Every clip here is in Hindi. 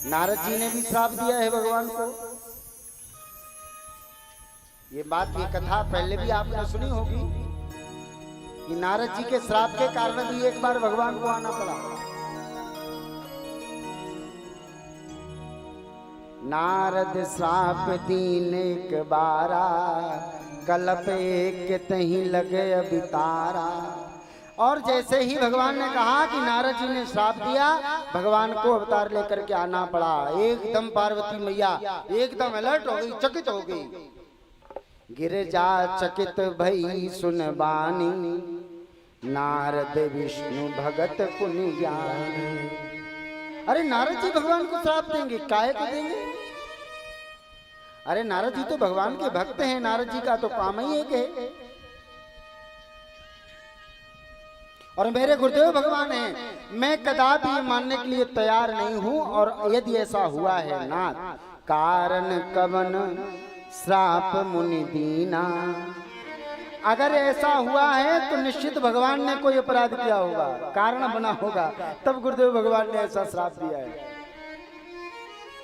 नारद जी ने भी श्राप दिया है भगवान को। ये बात, ये कथा पहले भी आपने सुनी होगी कि नारद जी के श्राप के कारण भी एक बार भगवान को आना पड़ा। नारद श्राप दीन एक बारा, कलप एक तहीं लगे अबितारा। और जैसे ही भगवान ने कहा कि नारद जी ने श्राप दिया, भगवान को अवतार लेकर के आना पड़ा। एकदम पार्वती मैया एकदम अलर्ट हो गई, चकित हो गई। गिरजा चकित भई सुन बानी, नारद विष्णु भगत पुनि ज्ञान। अरे नारद जी भगवान को श्राप देंगे, काहे को देंगे? अरे नारद जी तो भगवान के भक्त हैं, नारद जी का तो काम ही एक है। और मेरे गुरुदेव भगवान हैं, मैं कदापि ये मानने के लिए तैयार नहीं हूं। और यदि ऐसा हुआ है नाथ, कारण कवन श्राप मुनि दीना, अगर ऐसा हुआ है तो निश्चित भगवान ने कोई अपराध किया होगा, कारण बना होगा, तब गुरुदेव भगवान ने ऐसा श्राप दिया है।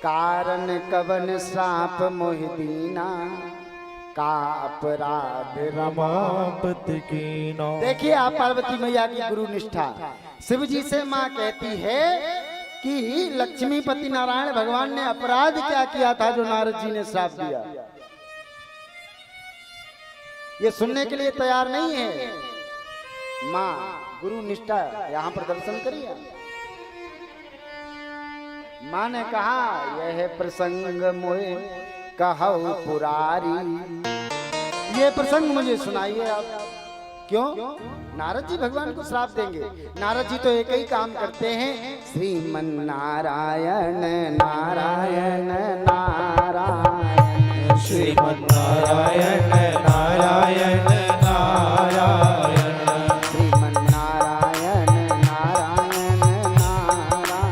कारण कवन श्राप मोहि दीना, का अपराध रमापति कीना। देखिए आप पार्वती मैया की गुरु निष्ठा। शिव जी से माँ कहती है कि लक्ष्मीपति नारायण भगवान ने अपराध क्या किया था जो नारद जी ने श्राप दिया। ये सुनने के लिए तैयार नहीं है। माँ गुरु निष्ठा यहाँ पर दर्शन करिए। माँ ने कहा यह प्रसंग मोहे कहु पुरारी, ये प्रसंग मुझे सुनाइए आप। क्यों? नारद जी भगवान को श्राप देंगे। नारद जी तो एक ही काम करते हैं, श्रीमन नारायण नारायण नारायण, श्रीमन नारायण नारायण नारायण, श्रीमन नारायण नारायण नारायण,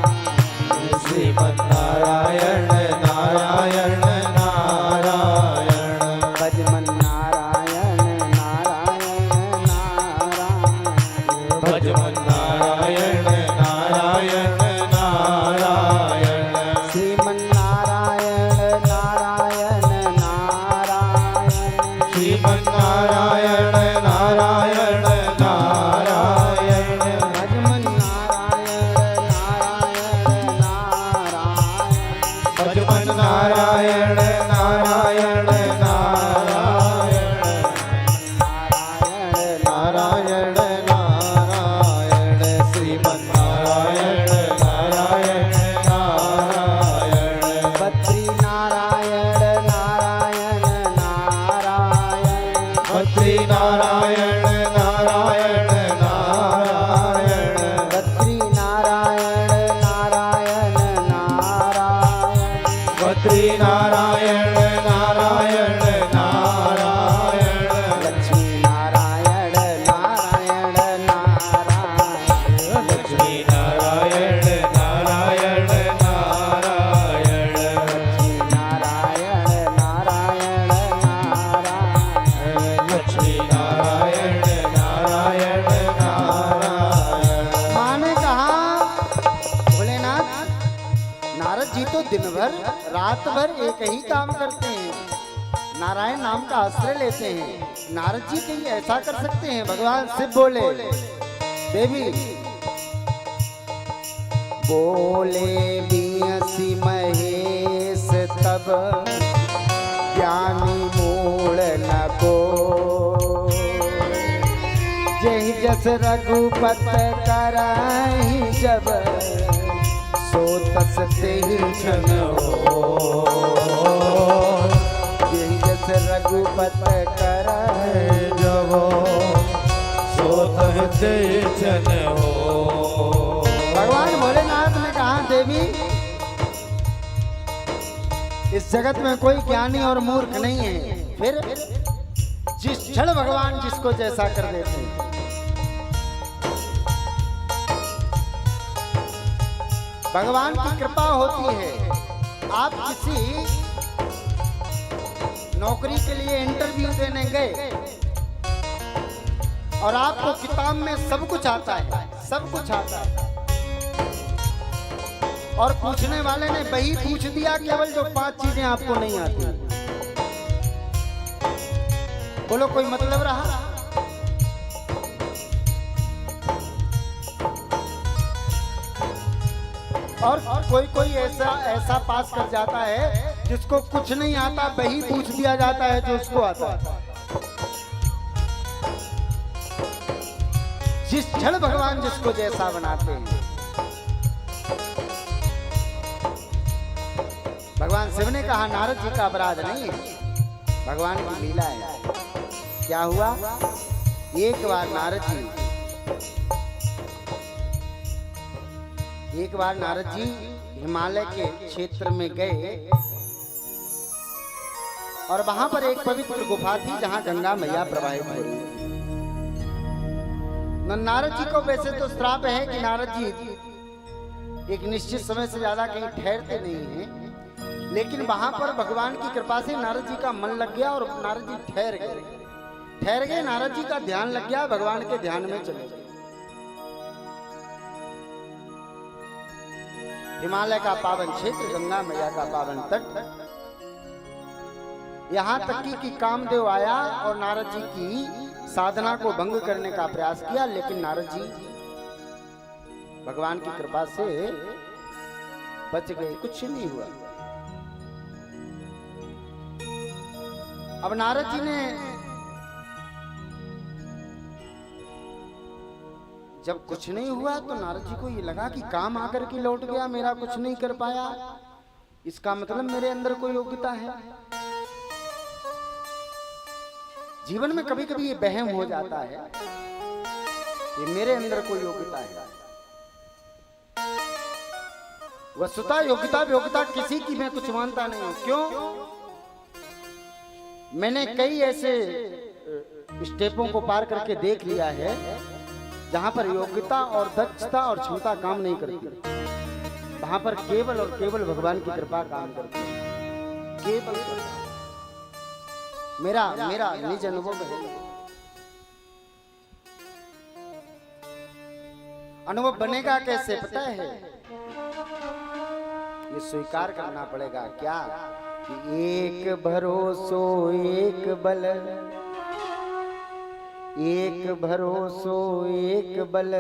श्रीमन नारायण नारायण नारायण, भजमन नारायण नारायण नारायण, भजमन नारायण नारायण नारायण, श्रीमन नारायण नारायण नारायण, श्रीमन नारायण नारायण नारायण, भजमन नारायण नारायण नारायण, भजमन नारायण नारायण नारायण, नारायण नारायण, श्रीमन नारायण नारायण नारायण, बद्री नारायण नारायण नारायण, बद्री नारायण नारायण नारायण, बद्री नारायण नारायण नारायण, बद्री नारायण नारायण नारायण, लक्ष्मी नारायण नारायण नारायण, लक्ष्मी नारायण नारायण नारायण, लक्ष्मी नारायण नारायण नारायण। लक्ष्मी नारायण नारायण नारायण। माँ ने कहा भोलेनाथ, नारद जी तो दिन भर रात भर एक ही काम करते हैं, नारायण नाम का आश्रय लेते हैं। नारद जी कहीं ऐसा कर सकते हैं? भगवान शिव बोले, देवी बोले बियसी महेश तब, ज्ञानी मूल न को, जही जस रघुपत कराई जब, सो तस तेहि छन हो, यही जस रघुपत कराई जब सो तह ते छन हो। भगवान भोलेनाथ ने कहा देवी, इस जगत में कोई ज्ञानी और मूर्ख नहीं है। फिर जिस क्षण भगवान जिसको जैसा कर देते हैं। भगवान की कृपा होती है। आप किसी नौकरी के लिए इंटरव्यू देने गए और आपको किताब में सब कुछ आता है, सब कुछ आता है, और पूछने वाले ने वही पूछ दिया केवल जो 5 चीजें आपको नहीं आती। बोलो कोई मतलब रहा? और कोई कोई ऐसा पास कर जाता है जिसको कुछ नहीं आता, वही पूछ दिया जाता है जो उसको आता है। जिस क्षण भगवान जिसको जैसा बनाते हैं। भगवान शिव ने कहा नारद जी का अपराध नहीं है, भगवान की लीला है। क्या हुआ? एक बार नारद जी हिमालय के क्षेत्र में गए और वहां पर एक पवित्र गुफा थी जहां गंगा मैया प्रवाहित हो रही थी। नारद जी को वैसे तो श्राप है कि नारद जी एक निश्चित समय से ज्यादा कहीं ठहरते नहीं हैं, लेकिन वहां पर भगवान की कृपा से नारद जी का मन लग गया और नारद जी ठहर गए। नारद जी का ध्यान लग गया, भगवान के ध्यान में चले गए। हिमालय का पावन क्षेत्र, गंगा मैया का पावन तट, यहाँ तक कि कामदेव आया और नारद जी की साधना को भंग करने का प्रयास किया, लेकिन नारद जी भगवान की कृपा से बच गए, कुछ नहीं हुआ। अब नारद जी ने जब कुछ नहीं हुआ तो नारद जी को ये लगा कि काम आकर के लौट गया, मेरा कुछ नहीं कर पाया, इसका मतलब मेरे अंदर कोई योग्यता है। जीवन में कभी कभी ये वहम हो जाता है कि मेरे अंदर कोई योग्यता है। वस्तुतः योग्यता किसी की मैं कुछ मानता नहीं हूं। क्यों? मैंने कई ऐसे स्टेपों को पार करके देख लिया है जहां पर योग्यता और दक्षता और क्षमता काम नहीं करती, वहां पर केवल और केवल भगवान की कृपा काम करती है। केवल मेरा निज अनुभव है। अनुभव बनेगा कैसे पता है? ये स्वीकार करना पड़ेगा। क्या? कि एक भरोसो एक बल, एक भरोसो एक बल,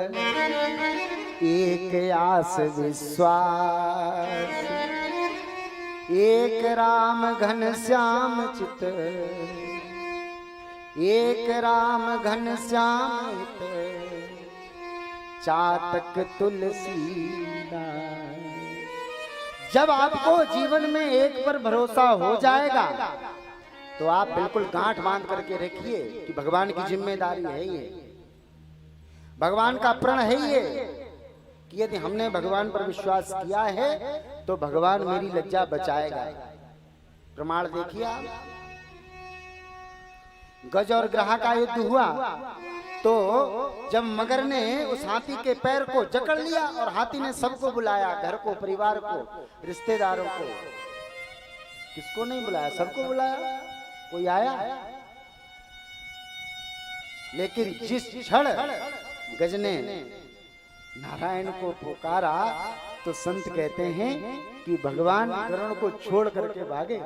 एक आस विश्वास, एक राम घन श्याम चित, एक राम घन श्याम हित, चातक तुलसीदास। जब आपको जीवन में एक पर भरोसा हो जाएगा तो आप बिल्कुल गांठ बांध करके रखिए कि भगवान की जिम्मेदारी है ये, भगवान का प्रण है ये, कि यदि हमने भगवान पर विश्वास किया है तो भगवान मेरी लज्जा बचाएगा। प्रमाण देखिए आप, गज और ग्राह का युद्ध हुआ तो जब मगर ने उस हाथी के पैर को जकड़ लिया और हाथी ने सबको बुलाया, घर को, परिवार को, रिश्तेदारों को, किसको नहीं बुलाया? सबको बुलाया। कोई आया? लेकिन जिस क्षण गज ने नारायण को पुकारा तो संत कहते हैं कि भगवान कर्ण को छोड़ करके भागे।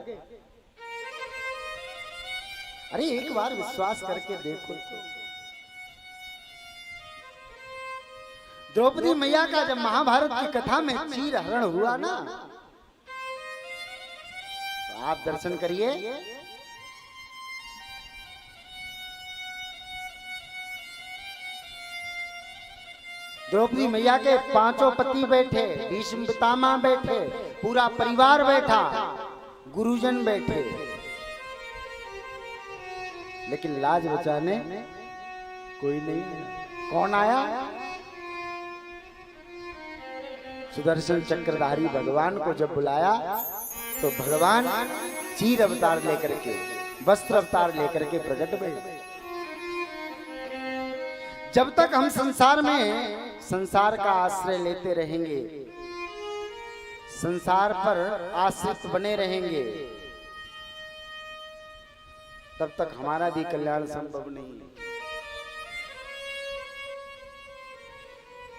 अरे एक बार विश्वास करके देखो तो। द्रौपदी मैया का जब महाभारत की कथा में चीर हरण हुआ ना, तो आप दर्शन करिए। द्रौपदी मैया के 5 पति बैठे, भीष्म पितामह बैठे, पूरा परिवार बैठा, गुरुजन बैठे, लेकिन लाज बचाने कोई नहीं। कौन आया? सुदर्शन चक्रधारी भगवान को जब बुलाया तो भगवान चीर अवतार लेकर के, वस्त्र अवतार लेकर के प्रकट हुए। जब तक हम संसार में संसार का आश्रय लेते रहेंगे, संसार पर आश्रित बने रहेंगे, तब तक हमारा भी कल्याण संभव नहीं है।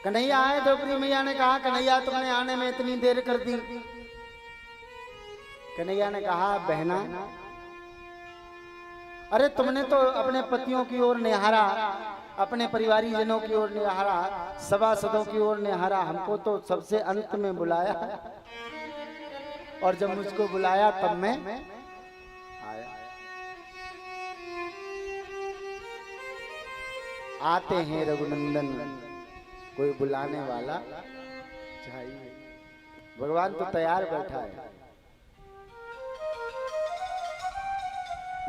कन्हैया आए, द्रौपदी मैया ने कहा कन्हैया तुमने आने में इतनी देर कर दी। कन्हैया ने कहा बहना, अरे तुमने तो अपने पतियों की ओर निहारा, अपने परिवारी जनों की ओर निहारा, सभासदों की ओर निहारा, हमको तो सबसे अंत में बुलाया, और जब मुझको बुलाया तब मैं आया। आते हैं रघुनंदन, कोई बुलाने वाला चाहिए। भगवान तो तैयार बैठा है।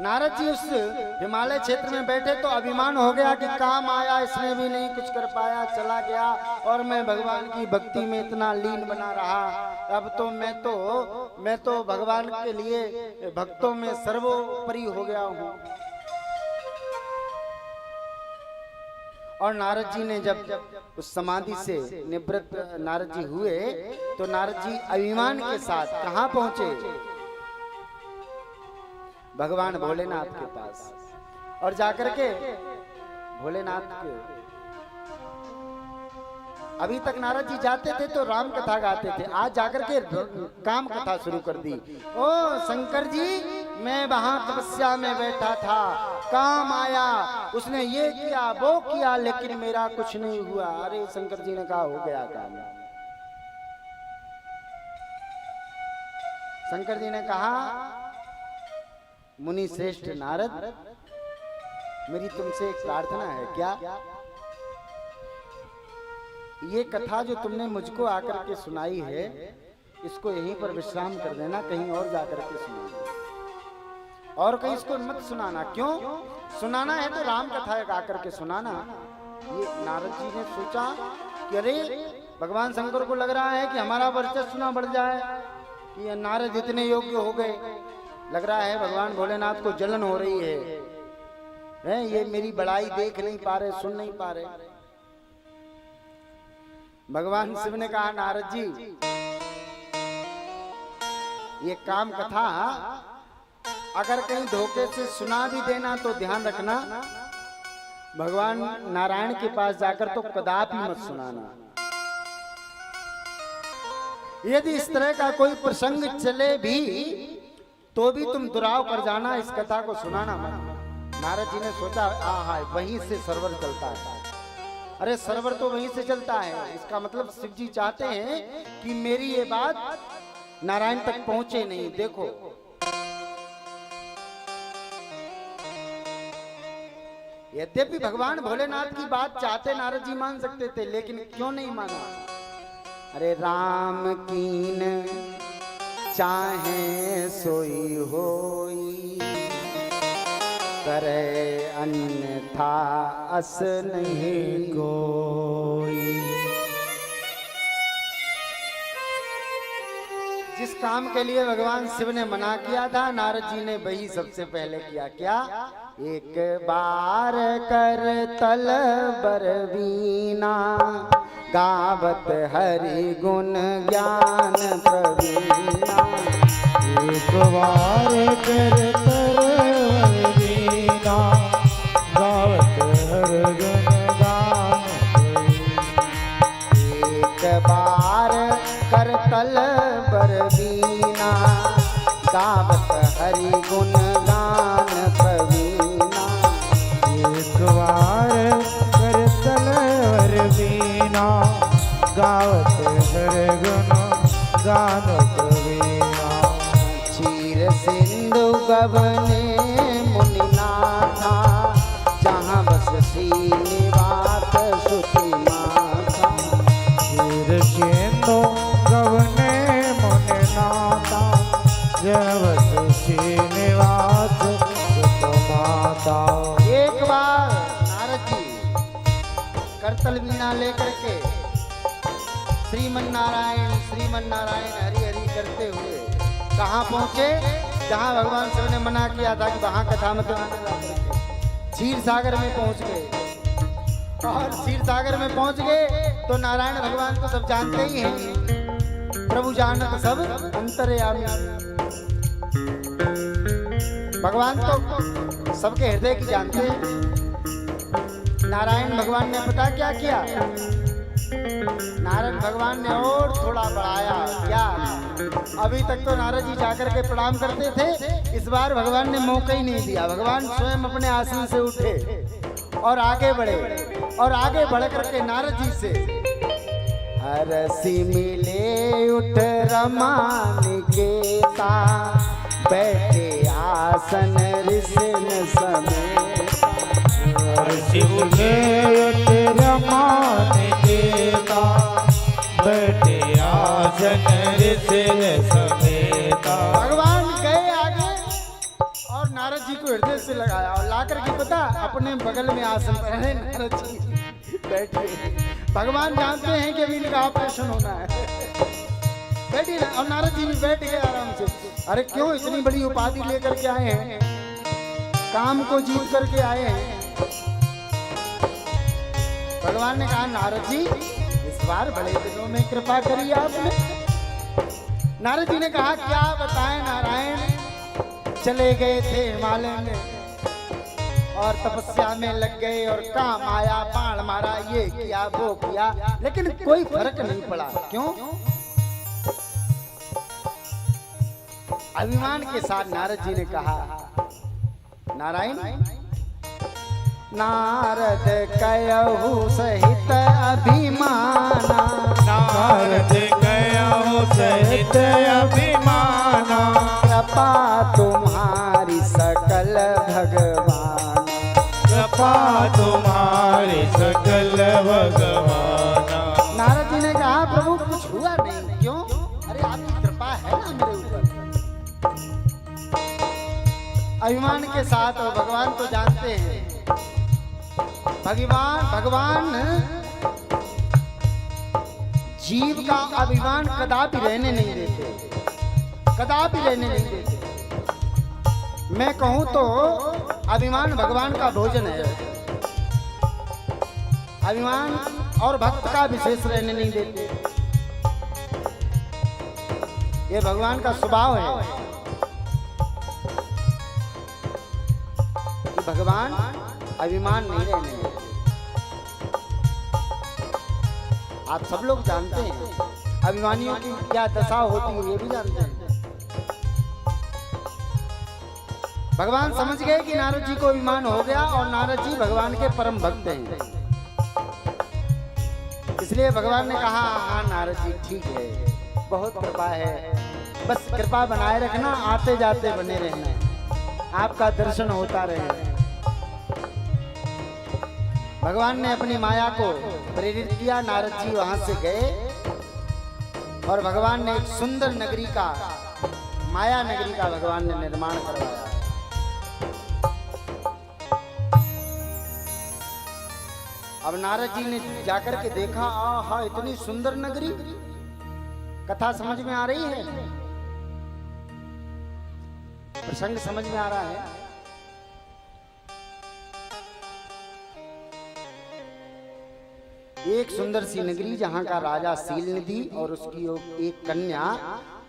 नारद जी उस हिमालय क्षेत्र में बैठे तो अभिमान हो गया कि काम आया, इसने भी नहीं कुछ कर पाया, चला गया, और मैं भगवान की भक्ति में इतना लीन बना रहा। अब तो मैं तो भगवान के लिए भक्तों में सर्वोपरि हो गया हूँ। और नारद जी ने जब उस समाधि से निवृत्त नारद जी हुए तो नारद जी अभिमान के साथ कहाँ पहुंचे? भगवान भोलेनाथ के पास। और जाकर के भोलेनाथ के, अभी तक नारद जी जाते थे तो राम कथा गाते थे, आज जाकर के काम कथा शुरू कर दी। ओ शंकर जी, मैं वहां तपस्या में बैठा था, काम आया, उसने ये किया वो किया, लेकिन मेरा कुछ नहीं हुआ। अरे शंकर जी ने कहा हो गया काम। शंकर जी ने कहा मुनि श्रेष्ठ नारद, मेरी तुमसे एक प्रार्थना है। क्या? ये कथा जो तुमने मुझको आकर के सुनाई है, इसको यहीं पर विश्राम कर देना, कहीं और जाकर के सुनाना, और कहीं इसको मत सुनाना। क्यों? सुनाना है तो राम कथा आकर के सुनाना। ये नारद जी ने सोचा कि अरे भगवान शंकर को लग रहा है कि हमारा वर्चस्व ना बढ़ जाए, कि ये नारद इतने योग्य हो गए, लग रहा है भगवान भोलेनाथ को जलन हो रही है, ये मेरी बड़ाई देख नहीं पा रहे, सुन नहीं पा रहे। भगवान शिव ने कहा नारद जी, ये काम कथा अगर कहीं धोखे से सुना भी देना तो ध्यान रखना, भगवान नारायण के पास जाकर तो कदापि मत सुनाना। यदि इस तरह का कोई प्रसंग चले भी तो भी तुम दुराव कर जाना, इस कथा को सुनाना मत। नारद जी ने सोचा आहा, वहीं से सर्वर चलता है। अरे सर्वर तो वहीं से चलता है, इसका मतलब शिव जी चाहते हैं कि मेरी ये बात नारायण तक पहुंचे नहीं। देखो यद्यपि भगवान भोलेनाथ की बात चाहते नारद जी मान सकते थे, लेकिन क्यों नहीं माना? अरे राम कीन चाहे सोई होई, करे अन्यथा अस नहीं कोई। जिस काम के लिए भगवान शिव ने मना किया था, नारद जी ने वही सबसे पहले किया। क्या? एक बार कर तल बरवीना, गावत हरि गुण ज्ञान प्रवीणा। एक बार कर बरवीना, गावत हरि गुण गान। एक बार कर तल बरवीना, गावत हरि गुण गान प्रवीणा। एक बार कर तलवर वीणा, गावत हर गुण गान प्रवीणा। क्षीर सिंधु गबने मुनिनाथा, जहाँ बस श्रीनिवास श्रुति माता। क्षीर सिंधु गबने मुनिनाथा, जहाँ बस श्रीनिवास श्रुति माता। एक बार नारद जी करतल वीणा लेकर के श्रीमन नारायण हरि हरि करते हुए कहाँ पहुंचे? जहाँ भगवान शिव ने मना किया था कि वहां कथा मत सुनाना। क्षीर सागर में पहुंच गए, और क्षीर सागर में पहुंच गए तो नारायण भगवान को सब जानते ही हैं, प्रभु जानत सब अंतर्यामी। भगवान तो सबके हृदय की जानते हैं। नारायण भगवान ने पता क्या किया? नारद भगवान ने और थोड़ा बढ़ाया क्या। अभी तक तो नारद जी जाकर के प्रणाम करते थे, इस बार भगवान ने मौका ही नहीं दिया। भगवान स्वयं अपने आसन से उठे और आगे बढ़े, और आगे बढ़ करके नारद जी से हरसी मिले उठ रमा निकेता, बैठे आसन ऋषिन समेता। हरसी मिले उठ रमा निकेता, बैठे आसन ऋषिन समेता। भगवान गए आगे और नारद जी को हृदय से लगाया और लाकर के पता अपने बगल में आसन पर है नारद जी बैठे। भगवान जानते हैं कि अभी इनका ऑपरेशन होना है, बैठिए ना। और नारद जी भी बैठ गए आराम से। अरे क्यों इतनी बड़ी उपाधि लेकर के आए हैं, काम को जीत करके आए हैं। भगवान ने कहा नारद जी इस बार बड़े दिनों में कृपा करी आपने। नारद जी ने कहा क्या बताएं नारायण, चले गए थे हिमालय में और तपस्या में लग गए और काम आया, बाण मारा, ये किया वो किया, लेकिन कोई फर्क नहीं पड़ा। क्यों? अभिमान के साथ नारद जी ने कहा नारायण, नारद कयहु सहित अभिमाना, नारद कयहु सहित अभिमाना, कृपा तुम्हारी सकल भगवान, कृपा तुम्हारी सकल भगवाना। नारद जी ने कहा प्रभु कुछ हुआ नहीं। क्यों? अरे आपकी कृपा है ना मेरे ऊपर। अभिमान के साथ, और भगवान तो जानते हैं भगवान जीव का अभिमान कदापि रहने नहीं देते, कदापि रहने नहीं देते। मैं कहूं तो अभिमान भगवान का भोजन है। अभिमान और भक्त का विशेष रहने नहीं देते, ये भगवान का स्वभाव है कि भगवान अभिमान नहीं रहने देते। आप सब लोग जानते हैं अभिमानियों की क्या दशा होती है, ये भी जानते हैं। भगवान समझ गए कि नारद जी को अभिमान हो गया और नारद जी भगवान के परम भक्त हैं, इसलिए भगवान ने कहा हाँ नारद जी ठीक है, बहुत कृपा है, बस कृपा बनाए रखना, आते जाते बने रहना, आपका दर्शन होता रहे। भगवान ने अपनी माया को प्रेरित किया, नारद जी वहां से गए और भगवान ने एक सुंदर नगरी का, माया नगरी का भगवान ने निर्माण करवाया। अब नारद जी ने जाकर के देखा, आहा इतनी सुंदर नगरी। कथा समझ में आ रही है, प्रसंग समझ में आ रहा है। एक सुंदर सी नगरी जहां का राजा शीलनिधि और उसकी एक कन्या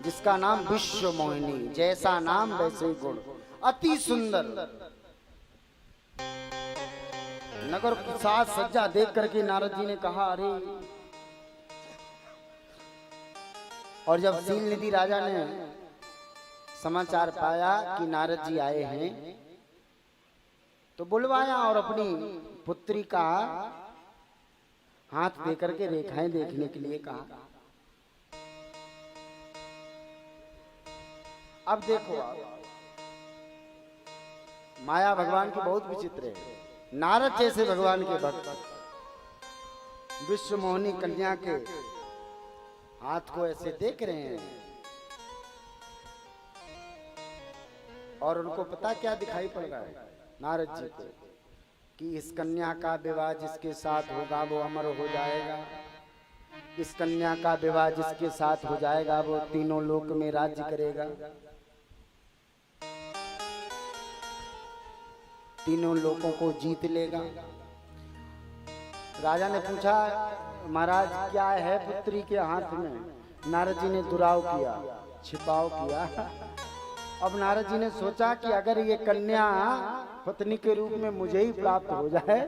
जिसका नाम विश्वमोहिनी, जैसा नाम वैसे गुण, अति सुंदर। नगर की साज सज्जा देख करके नारद जी ने कहा अरे। और जब शीलनिधि राजा ने समाचार पाया कि नारद जी आए हैं तो बुलवाया और अपनी पुत्री का हाथ देकर के रेखाएं देखने के लिए कहा। अब देखो माया भगवान की बहुत विचित्र है। नारद जैसे भगवान के भक्त विश्वमोहिनी कन्या के हाथ को ऐसे देख रहे हैं और उनको पता क्या दिखाई पड़ रहा है नारद जी को कि इस कन्या का विवाह जिसके साथ होगा वो अमर हो जाएगा, इस कन्या का विवाह जिसके साथ हो जाएगा वो तीनों लोक में राज्य करेगा, तीनों लोगों को जीत लेगा। राजा ने पूछा महाराज क्या है पुत्री के हाथ में? नारद जी ने दुराव किया, छिपाव किया। अब नारद जी ने सोचा कि अगर ये कन्या पत्नी के रूप में मुझे ही प्राप्त हो जाए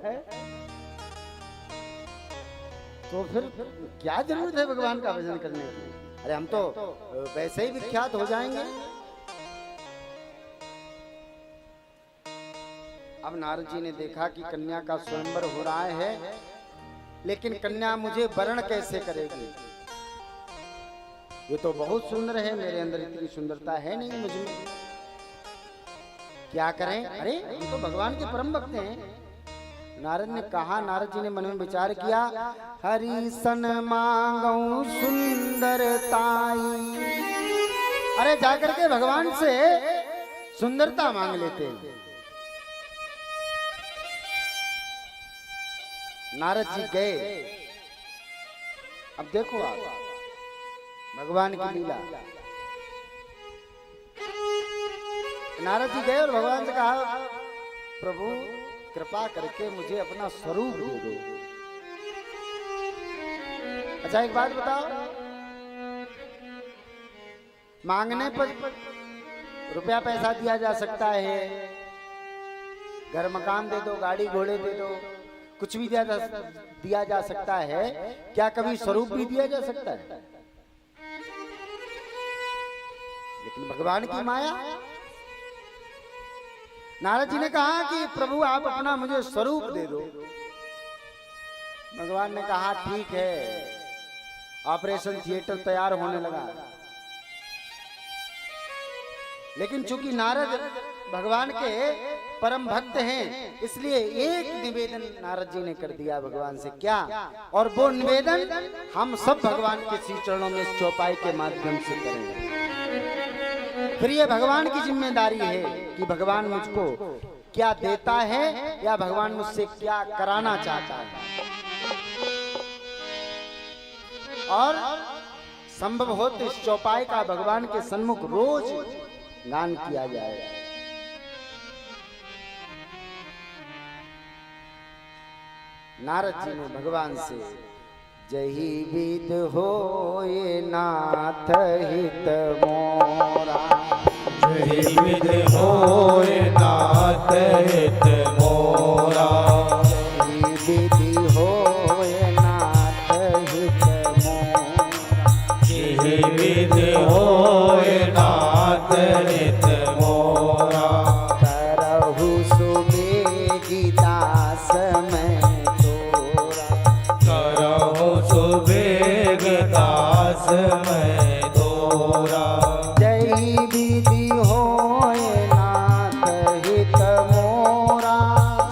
तो फिर क्या जरूरत है भगवान का भजन करने की? अरे हम तो वैसे ही विख्यात हो जाएंगे। अब नारद जी ने देखा कि कन्या का स्वयंवर हो रहा है, लेकिन कन्या मुझे वरण कैसे करेगी? ये तो बहुत सुंदर है, मेरे अंदर इतनी सुंदरता है नहीं मुझ में, क्या करें? अरे हम तो भगवान के परम भक्त हैं। नारद ने कहा, नारद जी ने मन में विचार किया, हरि सन मांगू सुंदरताई। अरे जाकर के भगवान से सुंदरता मांग लेते हैं। नारद जी गए। अब देखो आप भगवान की लीला। नारद जी गए और भगवान से कहा, प्रभु कृपा करके मुझे अपना स्वरूप दे दो। अच्छा एक बात बताओ, मांगने पर रुपया पैसा दिया जा सकता है, घर मकान दे दो, गाड़ी घोड़े दे दो, कुछ भी दिया जा सकता है, क्या कभी स्वरूप भी दिया जा सकता है? लेकिन भगवान की माया। नारद जी ने कहा कि प्रभु आप अपना मुझे स्वरूप दे दो। भगवान ने कहा ठीक है। ऑपरेशन थिएटर तैयार होने लगा। लेकिन चूंकि नारद भगवान के परम भक्त हैं, इसलिए एक निवेदन नारद जी ने कर दिया भगवान से। क्या? और वो निवेदन हम सब भगवान के श्री चरणों में इस चौपाई के माध्यम से करेंगे। फिर ये भगवान की जिम्मेदारी है कि भगवान मुझको क्या देता है या भगवान मुझसे क्या कराना चाहता है। और संभव हो तो इस चौपाई का भगवान के सन्मुख रोज गान किया जाएगा। नारद जी ने भगवान से, जही विद होए नाथ हित मोरा, जही विद होए नाथ हित मोरा, जही विधि होए नाथ हित मोरा, जही विद होए नाथ हित मोरा, करहु सुबेगी दास मैं तोरा, करहु सुबेग दास मैं तोरा, जय विधि होए नाथ हित मोरा,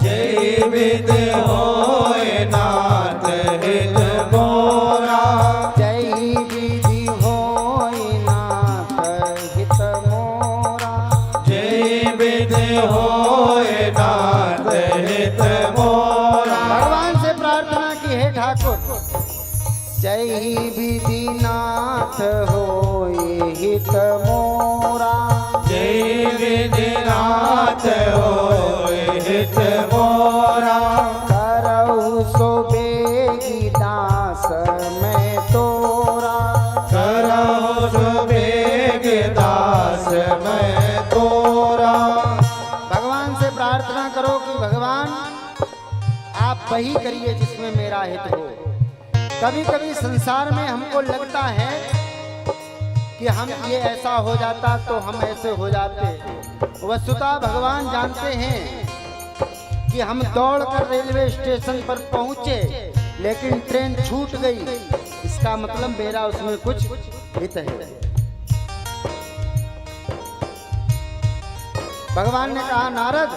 जय विद होए नाथ हित मोरा, जय विधि होए नाथ हित मोरा, जय विद होए नाथ हित मोरा। भगवान से प्रार्थना की है ठाकुर, जय विधि नाथ होए हित मोरा, जय विधिनाथ होए हित मोरा, करहु सोबेगी दास मैं तोरा, करहु सुबेग दास मैं तोरा। भगवान से प्रार्थना करो कि भगवान आप वही करिए जिसमें मेरा हित हो। कभी कभी संसार में हमको लगता है कि हम ये ऐसा हो जाता तो हम ऐसे हो जाते। वस्तुतः भगवान जानते हैं कि हम दौड़कर रेलवे स्टेशन पर पहुंचे, लेकिन ट्रेन छूट गई, इसका मतलब मेरा उसमें कुछ हित है। भगवान ने कहा, नारद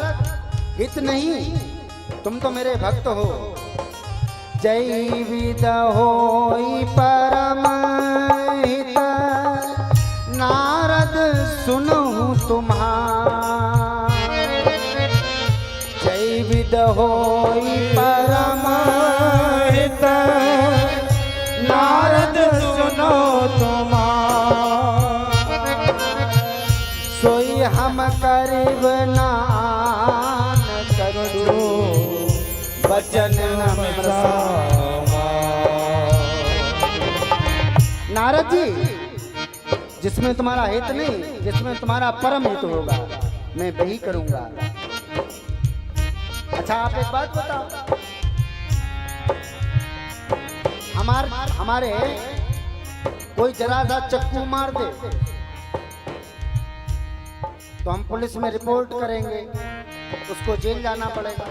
हित नहीं, तुम तो मेरे भक्त हो। जय विद होई परम हित, नारद सुनहु तुम्हार, जय विद होई परम हित, नारद सुनो तुम्हार, सोई हम करीब नान कछु, वचन नम्र। नारद जी, जिसमें तुम्हारा हित नहीं, जिसमें तुम्हारा परम हित होगा, मैं वही करूंगा। अच्छा आप एक बात बताओ, हमारे कोई जरा सा चक्कू मार दे तो हम पुलिस में रिपोर्ट करेंगे, उसको जेल जाना पड़ेगा।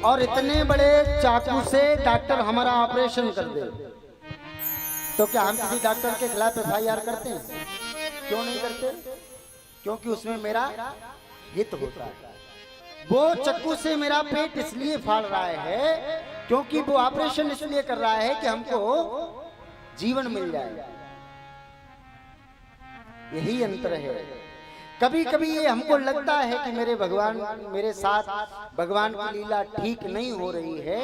और इतने बड़े चाकू से डॉक्टर हमारा ऑपरेशन कर दे तो क्या हम किसी डॉक्टर के खिलाफ FIR करते हैं? क्यों नहीं करते? क्योंकि उसमें मेरा हित होता है। वो चक्कू से मेरा पेट इसलिए फाड़ रहा है क्योंकि वो ऑपरेशन इसलिए कर रहा है कि हमको जीवन मिल जाए। यही अंतर है। कभी कभी ये हमको लगता है कि मेरे साथ भगवान की लीला ठीक नहीं हो रही है,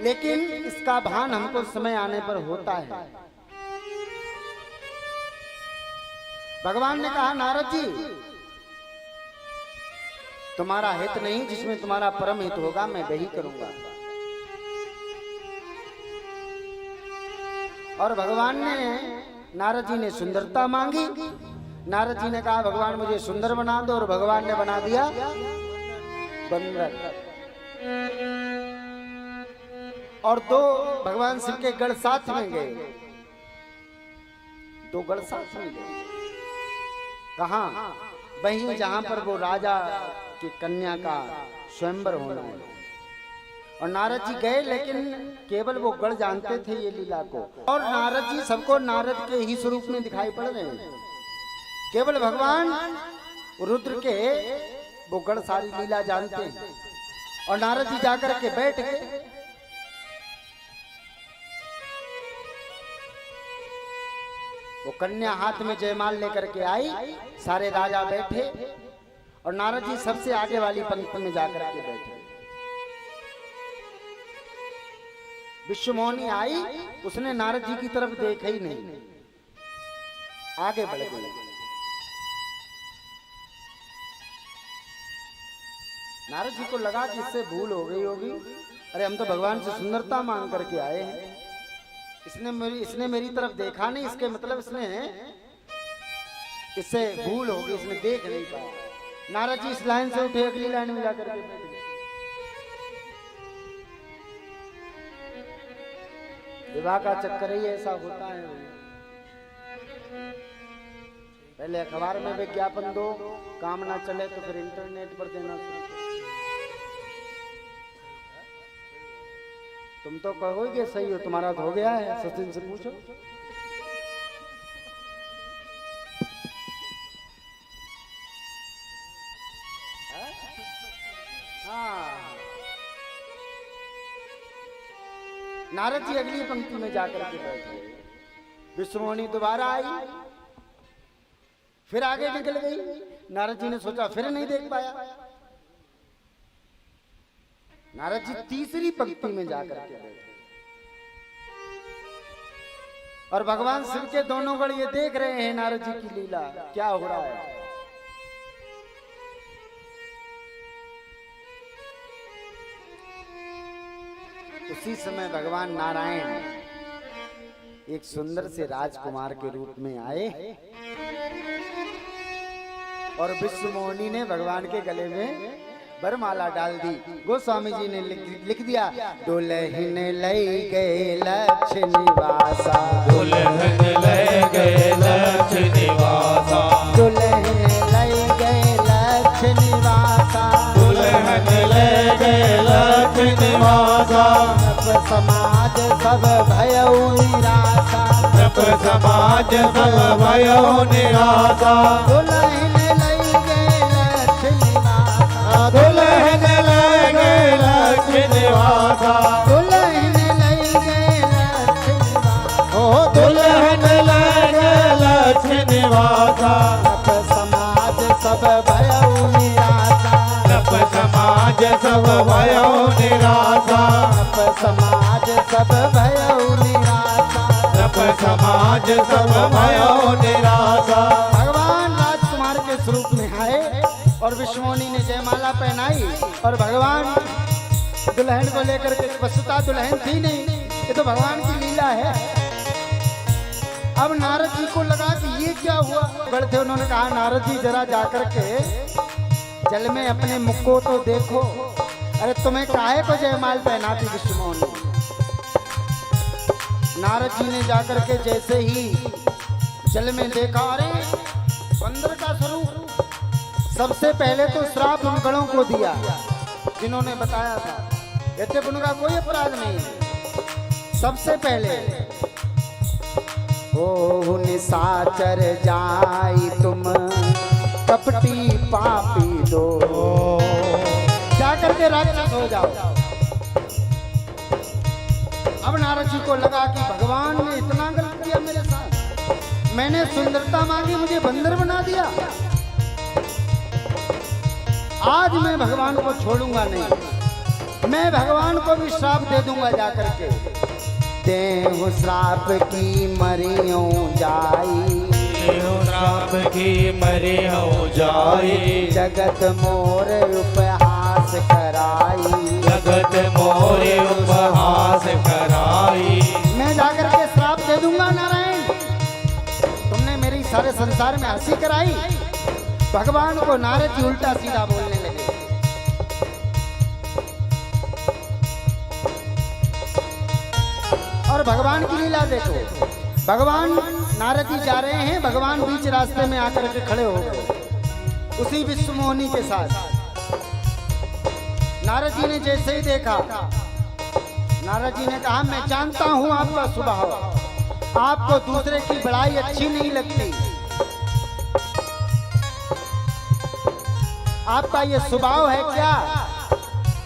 लेकिन इसका भान हमको समय आने पर होता है। भगवान ने कहा, नारद जी तुम्हारा हित नहीं, जिसमें तुम्हारा परम हित होगा मैं वही करूंगा। और भगवान ने, नारद जी ने सुंदरता मांगी। नारद जी ने कहा भगवान मुझे सुंदर बना दो, और भगवान ने बना दिया बंदर। और दो भगवान शिव के गढ़ साथ में गए, दो गढ़ साथ में गए। कहां? वहीं जहां पर वो राजा की कन्या का स्वयंवर होना है। और नारद जी गए, लेकिन केवल वो गढ़ जानते थे ये लीला को। और नारद जी सबको नारद के ही स्वरूप में दिखाई पड़ रहे हैं। केवल भगवान रुद्र के वो गढ़ सारी लीला जानते हैं। और नारद जी जाकर के बैठ गए। वो कन्या हाथ में जयमाल लेकर के आई, सारे राजा बैठे और नारद जी सबसे आगे वाली पंक्ति में जाकर के बैठे। विश्वमोहिनी आई, उसने नारद जी की तरफ देखा ही नहीं, आगे बढ़ गई। नारद जी को लगा कि इससे भूल हो गई होगी। अरे हम तो भगवान से सुंदरता मांग करके आए हैं, इसने मेरी तरफ देखा नहीं, इसके मतलब इससे भूल होगी, इसने देख नहीं पाया। नारद जी इस लाइन से उठे, अगली लाइन में जाकर के बैठ गए। विवाह का चक्कर ही ऐसा होता है। पहले अखबार में विज्ञापन दो, काम ना चले तो फिर इंटरनेट पर देना शुरू करो। तुम तो कहोगे सही हो, तुम्हारा तो हो गया है, सचिन से पूछो। हाँ, नारद जी अगली पंक्ति में जाकर के बैठे। विश्वमोहिनी दोबारा आई, फिर आगे निकल गई। नारद जी ने सोचा फिर नहीं देख पाया। नारद जी तीसरी पंक्ति में जाकर के बैठे और भगवान शिव के दोनों गढ़ ये देख रहे हैं नारद जी की लीला क्या हो रहा है। उसी समय भगवान नारायण एक सुंदर से राजकुमार के रूप में आए और विश्वमोहिनी ने भगवान के गले में वरमाला डाल दी। गोस्वामी जी ने लिख दिया, दुल्हन लई गए लक्ष्य निवासा, दुल्हन ले गए लक्ष्य निवासा, दुल्हन लई गए लक्ष्य निवासा, दुल्हन ले गए लक्ष्य निवासा। नृप समाज सब भयउ निराशा, नृप समाज सब भयउ निराशा। दुल्हन लई गए लक्ष्य निवासा, दुल्हन ले गए लक्ष्य निवासा, दुल्हन लई गए लक्ष्य निवासा। ओ दुल्हन ले गए लक्ष्य निवासा। नृप समाज सब भयउ निराशा, नृप समाज सब भयउ निराशा, नृप समाज सब भयउ निराशा। नृप समाज सब भयउ निराशा। भगवान राजकुमार के स्वरूप में आए और विश्वमोहिनी ने जयमाला पहनाई और भगवान दुल्हन को लेकर के, वस्तुतः दुल्हन थी नहीं, ये तो भगवान की लीला है। अब नारद जी को लगा कि ये क्या हुआ। बड़े थे, उन्होंने कहा नारद जी जरा जाकर के जल में अपने मुख को तो देखो। अरे तुम्हें काहे को जयमाल पहनाती विश्वमोहिनी? नारद जी ने जाकर के जैसे ही जल में देखा, अरे बंदर का स्वरूप। सबसे पहले तो श्राप उन गणों को दिया जिन्होंने बताया था, कहते उनका कोई अपराध नहीं है। सबसे पहले ओ निशाचर जाई तुम कपटी पापी दो, जाकर के राक्षस हो जाओ। अब नारद जी को लगा कि भगवान ने इतना गलत किया मेरे साथ, मैंने सुंदरता मांगी, मुझे बंदर बना दिया। आज मैं भगवान को छोड़ूंगा नहीं, मैं भगवान को भी श्राप दे दूंगा जाकर के। देहु श्राप की मरियो जाई, श्राप की मरे हो जाए, जगत मोर उपहास कराई, जगत मोरे उपहास कराई। मैं जाकर के श्राप दे दूंगा नारायण, तुमने मेरी सारे संसार में हंसी कराई। भगवान को नारद जी उल्टा सीधा बोलने लगे। और भगवान की लीला देखो, भगवान नारद जी जा रहे हैं, भगवान बीच रास्ते में आकर के खड़े हो गए उसी विश्व मोहिनी के साथ। नारद जी ने जैसे ही देखा, नारद जी ने कहा, मैं जानता हूं आपका स्वभाव, आपको दूसरे की बड़ाई अच्छी नहीं लगती, आपका ये स्वभाव है क्या?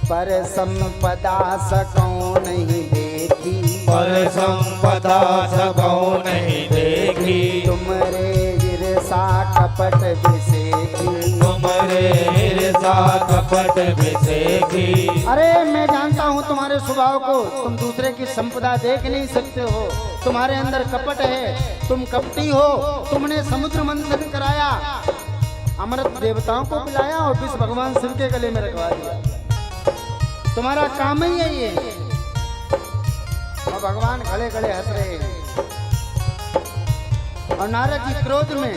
पर संपदा सको नहीं देखी, पर संपदा सको नहीं देखी, तुमरे ईर्षा कपट बिसेखी, तुमरे ईर्षा कपट बिसेखी। अरे मैं जानता हूँ तुम्हारे स्वभाव को, तुम दूसरे की संपदा देख नहीं सकते हो, तुम्हारे अंदर कपट है, तुम कपटी हो। तुमने समुद्र मंथन कराया, अमृत देवताओं को पिलाया और विष भगवान शिव के गले में रखवा दिया, तुम्हारा काम ही यही है। और भगवान खड़े खड़े हंस रहे हैं। और नारद जी क्रोध में,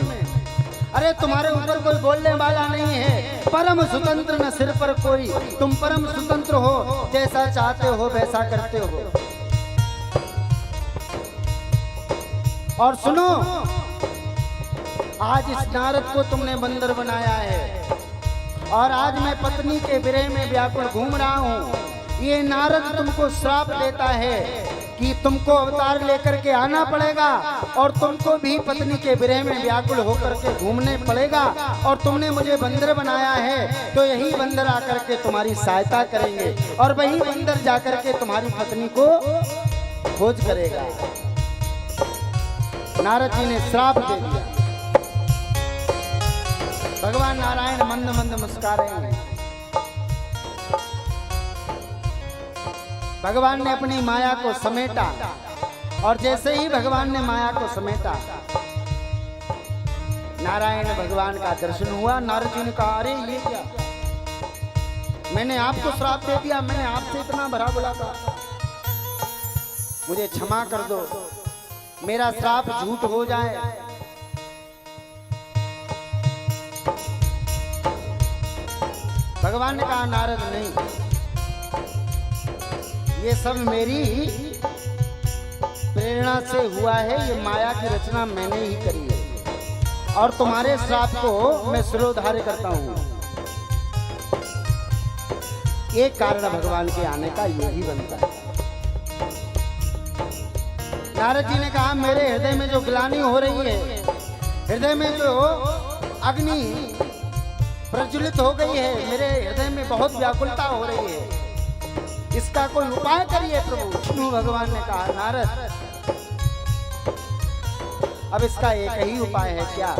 अरे तुम्हारे ऊपर कोई बोलने वाला नहीं है, परम स्वतंत्र न सिर पर कोई, तुम परम स्वतंत्र हो, जैसा चाहते हो वैसा करते हो। और सुनो, आज इस नारद को तुमने बंदर बनाया है और आज मैं पत्नी के विरह में व्याकुल घूम रहा हूँ। ये नारद तुमको श्राप देता है कि तुमको अवतार लेकर के आना पड़ेगा और तुमको भी पत्नी के विरह में व्याकुल होकर के घूमने पड़ेगा। और तुमने मुझे बंदर बनाया है तो यही बंदर आकर के तुम्हारी सहायता करेंगे और वही बंदर जाकर के तुम्हारी पत्नी को खोज करेगा। नारद जी ने श्राप दे दिया। भगवान नारायण मंद मंद मुस्कुराए हैं। भगवान ने अपनी माया को समेटा और जैसे ही भगवान ने माया को समेटा, नारायण भगवान का दर्शन हुआ। नारद जी ने कहा, अरे ये क्या, मैंने आपको श्राप दे दिया, मैंने आपसे इतना भरा बुला था, मुझे क्षमा कर दो, मेरा श्राप झूठ हो जाए। भगवान ने कहा, नारद नहीं, ये सब मेरी प्रेरणा से हुआ है, ये माया की रचना मैंने ही करी है और तुम्हारे श्राप को मैं सिरोधार्य करता हूँ। एक कारण भगवान के आने का ये ही बनता है। नारद जी ने कहा, मेरे हृदय में जो ग्लानि हो रही है, हृदय में जो अग्नि प्रज्वलित हो गई है, मेरे हृदय में बहुत व्याकुलता हो रही है, इसका कोई उपाय करिए प्रभु। विष्णु भगवान ने कहा, नारद अब इसका एक ही उपाय है। क्या?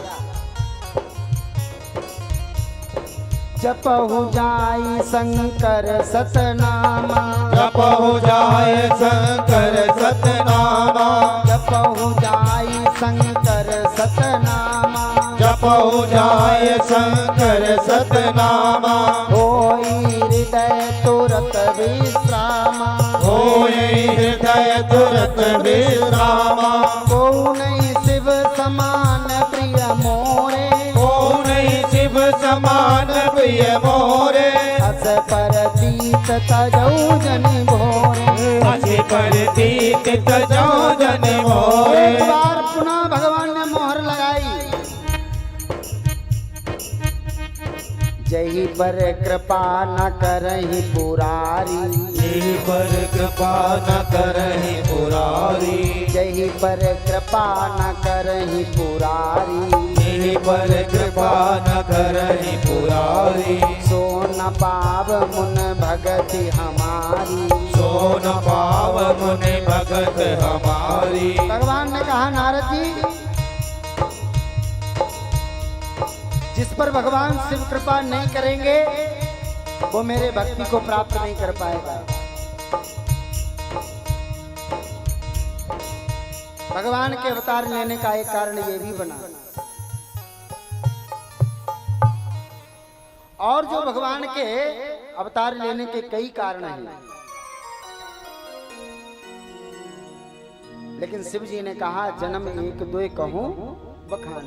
जपहु जाई शंकर सतनामा, जपहु जाय शंकर सतनामा, जपहु जाई शंकर सतनामा, जपहु जाय शंकर सतनामा, होई हृदय तुरत विश्रामा, होय हृदय तुरत विश्रामा, को नहीं शिव समान प्रिय मोरे, को नहीं शिव समान प्रिय मोरे, अस पर तीत तजौ जनि भोरे, अस देखे प्रतीक तजो जन मोहे। एक बार पुनः भगवान ने मोहर लगाई। जही पर कृपा न करही पुरारी, जही पर कृपा न करहि पुरारी, जही पर कृपा न करही पुरारी, जही पर कृपा न करहि पुरारी, सो न पाव मुन भगति हमारी, सो न पाव मुनि भगत हमारी। भगवान ने कहा नारद जी, जिस पर भगवान शिव कृपा नहीं करेंगे वो मेरे भक्ति को प्राप्त नहीं कर पाएगा। भगवान के अवतार लेने का एक कारण ये भी बना, और जो भगवान के अवतार लेने के कई कारण हैं, लेकिन शिव जी ने कहा जन्म एक दो कहूं बखान।